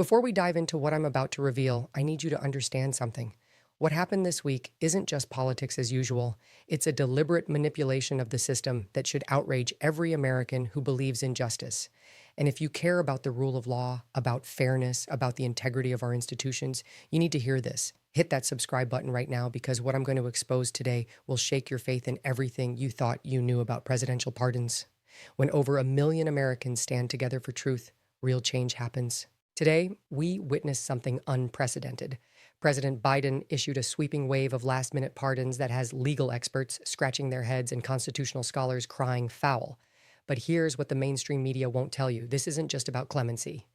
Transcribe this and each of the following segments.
Before we dive into what I'm about to reveal, I need you to understand something. What happened this week isn't just politics as usual, it's a deliberate manipulation of the system that should outrage every American who believes in justice. And if you care about the rule of law, about fairness, about the integrity of our institutions, you need to hear this. Hit that subscribe button right now because what I'm going to expose today will shake your faith in everything you thought you knew about presidential pardons. When over 1 million Americans stand together for truth, real change happens. Today, we witnessed something unprecedented. President Biden issued a sweeping wave of last-minute pardons that has legal experts scratching their heads and constitutional scholars crying foul. But here's what the mainstream media won't tell you. This isn't just about clemency.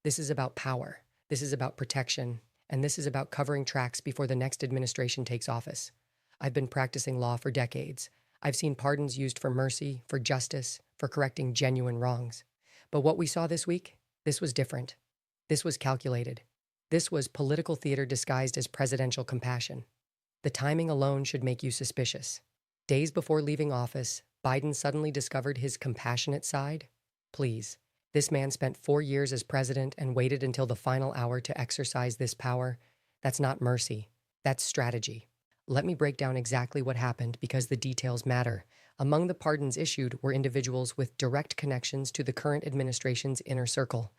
This is about power. This is about protection. And this is about covering tracks before the next administration takes office. I've been practicing law for decades. I've seen pardons used for mercy, for justice, for correcting genuine wrongs. But what we saw this week, this was different. This was calculated. This was political theater disguised as presidential compassion. The timing alone should make you suspicious. Days before leaving office, Biden suddenly discovered his compassionate side? Please. This man spent 4 years as president and waited until the final hour to exercise this power. That's not mercy. That's strategy. Let me break down exactly what happened because the details matter. Among the pardons issued were individuals with direct connections to the current administration's inner circle.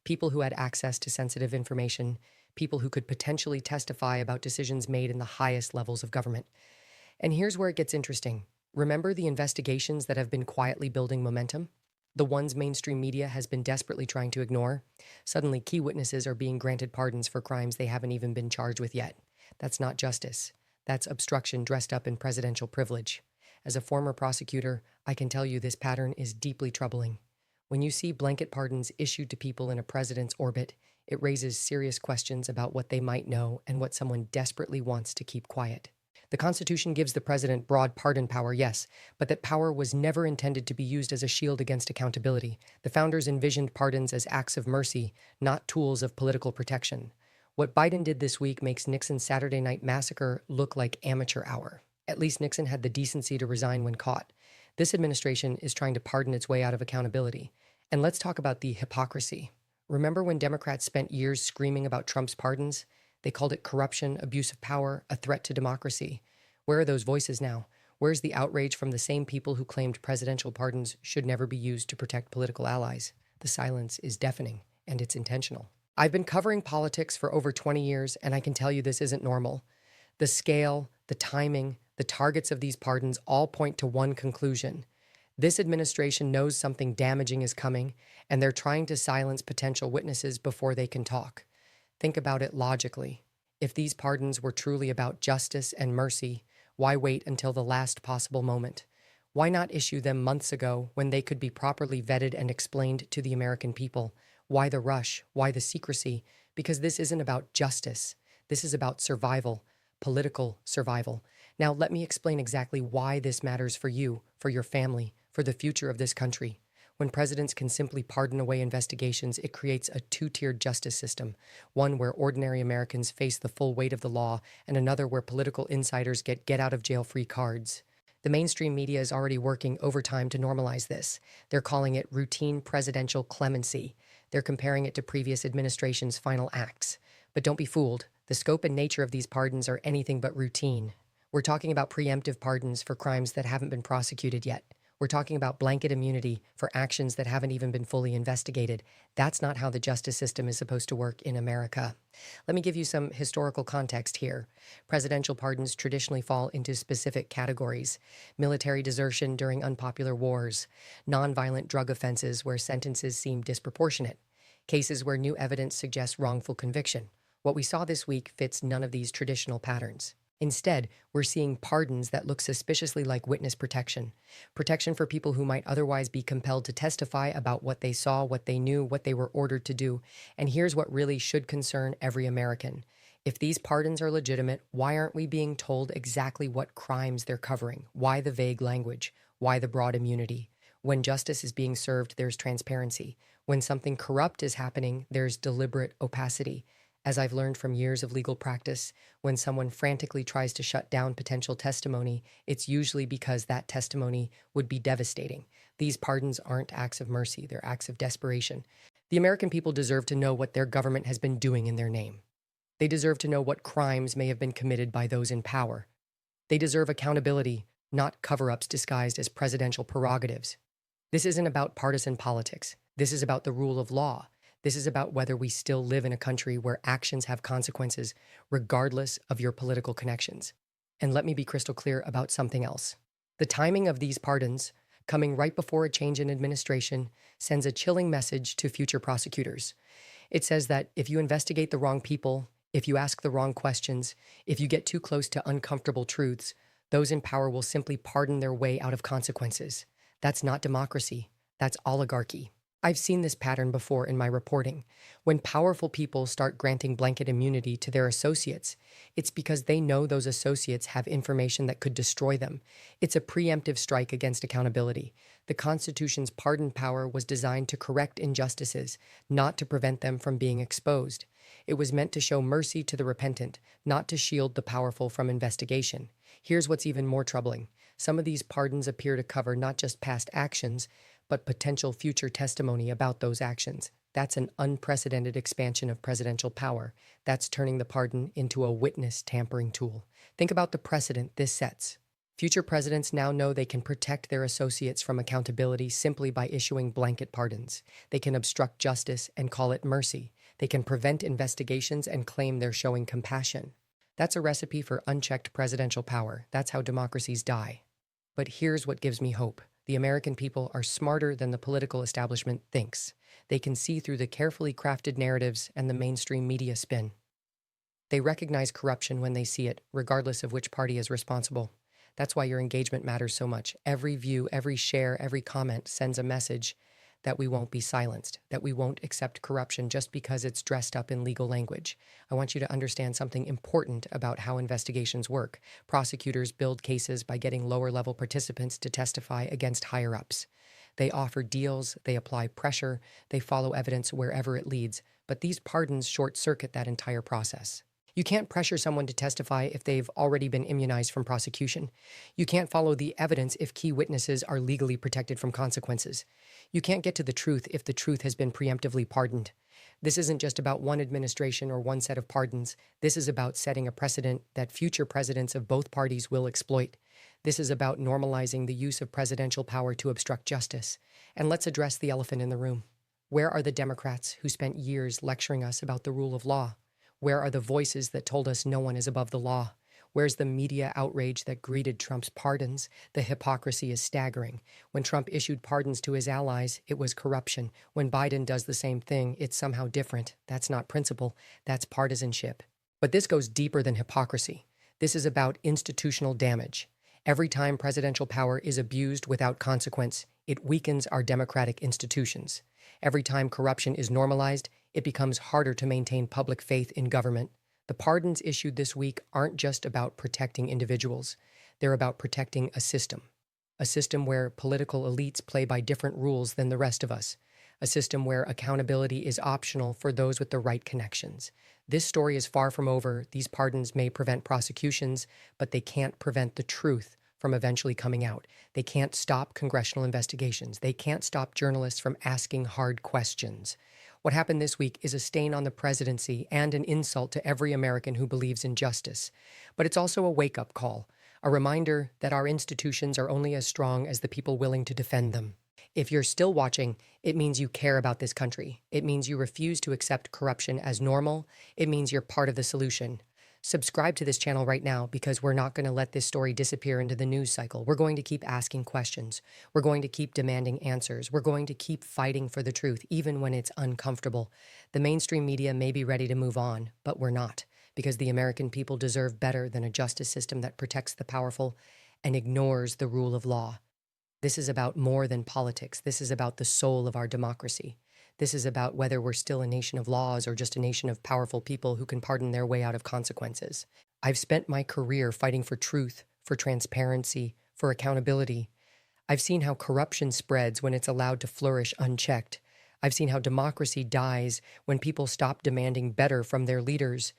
People who had access to sensitive information, people who could potentially testify about decisions made in the highest levels of government. And here's where it gets interesting. Remember the investigations that have been quietly building momentum? The ones mainstream media has been desperately trying to ignore? Suddenly, key witnesses are being granted pardons for crimes they haven't even been charged with yet. That's not justice. That's obstruction dressed up in presidential privilege. As a former prosecutor, I can tell you this pattern is deeply troubling. When you see blanket pardons issued to people in a president's orbit, it raises serious questions about what they might know and what someone desperately wants to keep quiet. The Constitution gives the president broad pardon power, yes, but that power was never intended to be used as a shield against accountability. The founders envisioned pardons as acts of mercy, not tools of political protection. What Biden did this week makes Nixon's Saturday Night Massacre look like amateur hour. At least Nixon had the decency to resign when caught. This administration is trying to pardon its way out of accountability. And let's talk about the hypocrisy. Remember when Democrats spent years screaming about Trump's pardons? They called it corruption, abuse of power, a threat to democracy. Where are those voices now? Where's the outrage from the same people who claimed presidential pardons should never be used to protect political allies? The silence is deafening, and it's intentional. I've been covering politics for over 20 years, and I can tell you this isn't normal. The scale, the timing, the targets of these pardons all point to one conclusion. This administration knows something damaging is coming, and they're trying to silence potential witnesses before they can talk. Think about it logically. If these pardons were truly about justice and mercy, why wait until the last possible moment? Why not issue them months ago when they could be properly vetted and explained to the American people? Why the rush? Why the secrecy? Because this isn't about justice. This is about survival, political survival. Now, let me explain exactly why this matters for you, for your family, for the future of this country. When presidents can simply pardon away investigations, it creates a two-tiered justice system, one where ordinary Americans face the full weight of the law, and another where political insiders get get-out-of-jail-free cards. The mainstream media is already working overtime to normalize this. They're calling it routine presidential clemency. They're comparing it to previous administrations' final acts. But don't be fooled. The scope and nature of these pardons are anything but routine. We're talking about preemptive pardons for crimes that haven't been prosecuted yet. We're talking about blanket immunity for actions that haven't even been fully investigated. That's not how the justice system is supposed to work in America. Let me give you some historical context here. Presidential pardons traditionally fall into specific categories: military desertion during unpopular wars, nonviolent drug offenses where sentences seem disproportionate, cases where new evidence suggests wrongful conviction. What we saw this week fits none of these traditional patterns. Instead, we're seeing pardons that look suspiciously like witness protection. Protection for people who might otherwise be compelled to testify about what they saw, what they knew, what they were ordered to do. And here's what really should concern every American. If these pardons are legitimate, why aren't we being told exactly what crimes they're covering? Why the vague language? Why the broad immunity? When justice is being served, there's transparency. When something corrupt is happening, there's deliberate opacity. As I've learned from years of legal practice, when someone frantically tries to shut down potential testimony, it's usually because that testimony would be devastating. These pardons aren't acts of mercy, they're acts of desperation. The American people deserve to know what their government has been doing in their name. They deserve to know what crimes may have been committed by those in power. They deserve accountability, not cover-ups disguised as presidential prerogatives. This isn't about partisan politics. This is about the rule of law. This is about whether we still live in a country where actions have consequences, regardless of your political connections. And let me be crystal clear about something else. The timing of these pardons, coming right before a change in administration, sends a chilling message to future prosecutors. It says that if you investigate the wrong people, if you ask the wrong questions, if you get too close to uncomfortable truths, those in power will simply pardon their way out of consequences. That's not democracy. That's oligarchy. I've seen this pattern before in my reporting. When powerful people start granting blanket immunity to their associates, it's because they know those associates have information that could destroy them. It's a preemptive strike against accountability. The Constitution's pardon power was designed to correct injustices, not to prevent them from being exposed. It was meant to show mercy to the repentant, not to shield the powerful from investigation. Here's what's even more troubling. Some of these pardons appear to cover not just past actions, but potential future testimony about those actions. That's an unprecedented expansion of presidential power. That's turning the pardon into a witness tampering tool. Think about the precedent this sets. Future presidents now know they can protect their associates from accountability simply by issuing blanket pardons. They can obstruct justice and call it mercy. They can prevent investigations and claim they're showing compassion. That's a recipe for unchecked presidential power. That's how democracies die. But here's what gives me hope. The American people are smarter than the political establishment thinks. They can see through the carefully crafted narratives and the mainstream media spin. They recognize corruption when they see it, regardless of which party is responsible. That's why your engagement matters so much. Every view, every share, every comment sends a message that we won't be silenced, that we won't accept corruption just because it's dressed up in legal language. I want you to understand something important about how investigations work. Prosecutors build cases by getting lower-level participants to testify against higher-ups. They offer deals, they apply pressure, they follow evidence wherever it leads, but these pardons short-circuit that entire process. You can't pressure someone to testify if they've already been immunized from prosecution. You can't follow the evidence if key witnesses are legally protected from consequences. You can't get to the truth if the truth has been preemptively pardoned. This isn't just about one administration or one set of pardons. This is about setting a precedent that future presidents of both parties will exploit. This is about normalizing the use of presidential power to obstruct justice. And let's address the elephant in the room. Where are the Democrats who spent years lecturing us about the rule of law? Where are the voices that told us no one is above the law? Where's the media outrage that greeted Trump's pardons? The hypocrisy is staggering. When Trump issued pardons to his allies, it was corruption. When Biden does the same thing, it's somehow different. That's not principle, that's partisanship. But this goes deeper than hypocrisy. This is about institutional damage. Every time presidential power is abused without consequence, it weakens our democratic institutions. Every time corruption is normalized, it becomes harder to maintain public faith in government. The pardons issued this week aren't just about protecting individuals. They're about protecting a system where political elites play by different rules than the rest of us, a system where accountability is optional for those with the right connections. This story is far from over. These pardons may prevent prosecutions, but they can't prevent the truth from eventually coming out. They can't stop congressional investigations. They can't stop journalists from asking hard questions. What happened this week is a stain on the presidency and an insult to every American who believes in justice. But it's also a wake-up call, a reminder that our institutions are only as strong as the people willing to defend them. If you're still watching, it means you care about this country. It means you refuse to accept corruption as normal. It means you're part of the solution. Subscribe to this channel right now because we're not going to let this story disappear into the news cycle. We're going to keep asking questions. We're going to keep demanding answers. We're going to keep fighting for the truth, even when it's uncomfortable. The mainstream media may be ready to move on, but we're not, because the American people deserve better than a justice system that protects the powerful and ignores the rule of law. This is about more than politics. This is about the soul of our democracy. This is about whether we're still a nation of laws or just a nation of powerful people who can pardon their way out of consequences. I've spent my career fighting for truth, for transparency, for accountability. I've seen how corruption spreads when it's allowed to flourish unchecked. I've seen how democracy dies when people stop demanding better from their leaders.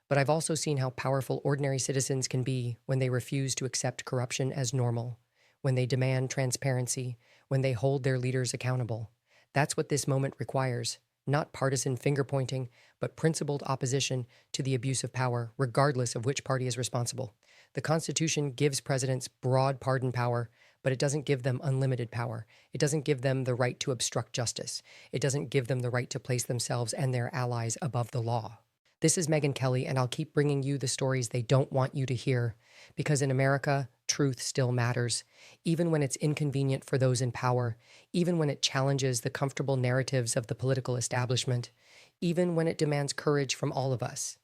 But I've also seen how powerful ordinary citizens can be when they refuse to accept corruption as normal, when they demand transparency, when they hold their leaders accountable. That's what this moment requires. not partisan finger pointing, but principled opposition to the abuse of power, regardless of which party is responsible. The Constitution gives presidents broad pardon power, but it doesn't give them unlimited power. It doesn't give them the right to obstruct justice. It doesn't give them the right to place themselves and their allies above the law. This is Megyn Kelly, and I'll keep bringing you the stories they don't want you to hear, because in America, truth still matters, even when it's inconvenient for those in power, even when it challenges the comfortable narratives of the political establishment, even when it demands courage from all of us.